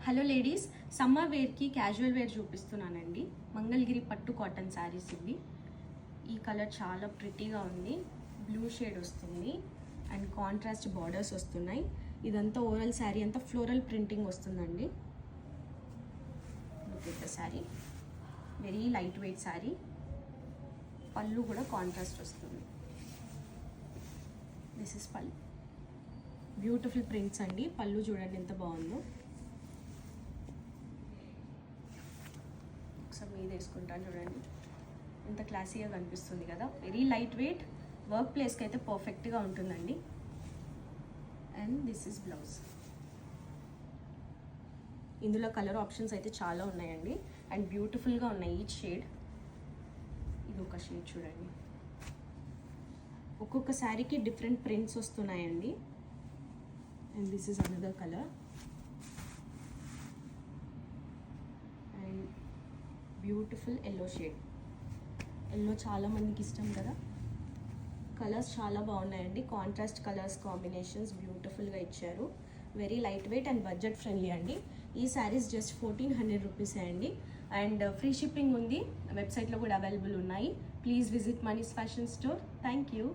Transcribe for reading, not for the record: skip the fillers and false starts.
Hello ladies, summer వేర్కి casual wear చూపిస్తున్నానండి. మంగళగిరి పట్టు కాటన్ శారీస్ ఇవి. ఈ కలర్ చాలా ప్రిటీగా ఉంది. బ్లూ షేడ్ వస్తుంది అండ్ కాంట్రాస్ట్ బార్డర్స్ వస్తున్నాయి. ఇదంతా ఓవరాల్ శారీ అంతా ఫ్లోరల్ ప్రింటింగ్ వస్తుందండి. Look sari, very light weight sari. పళ్ళు కూడా కాంట్రాస్ట్ వస్తుంది. దిస్ ఇస్ పళ్ళు. బ్యూటిఫుల్ ప్రింట్స్ అండి. పళ్ళు చూడండి ఎంత బాగుందో. ఒకసారి మీద వేసుకుంటాను చూడండి, ఎంత క్లాసీగా కనిపిస్తుంది కదా. వెరీ లైట్ వెయిట్, వర్క్ ప్లేస్కి అయితే పర్ఫెక్ట్గా ఉంటుందండి. And this is blouse. ఇందులో కలర్ ఆప్షన్స్ అయితే చాలా ఉన్నాయండి అండ్ బ్యూటిఫుల్గా ఉన్నాయి ఈచ్ షేడ్. ఇది ఒక షేడ్ చూడండి. ఒక్కొక్క శారీకి డిఫరెంట్ ప్రింట్స్ వస్తున్నాయండి. And this is another colour. And beautiful yellow shade. Yellow చాలా మందికి ఇష్టం కదా. కలర్స్ చాలా బాగున్నాయండి. కాంట్రాస్ట్ కలర్స్ కాంబినేషన్స్ బ్యూటిఫుల్గా ఇచ్చారు. Very light weight and budget friendly అండి. ఈ శారీస్ జస్ట్ 1400 రూపీసే అండి. అండ్ ఫ్రీ షిప్పింగ్ ఉంది. వెబ్సైట్లో కూడా అవైలబుల్ ఉన్నాయి. Please visit Mani's fashion store. Thank you.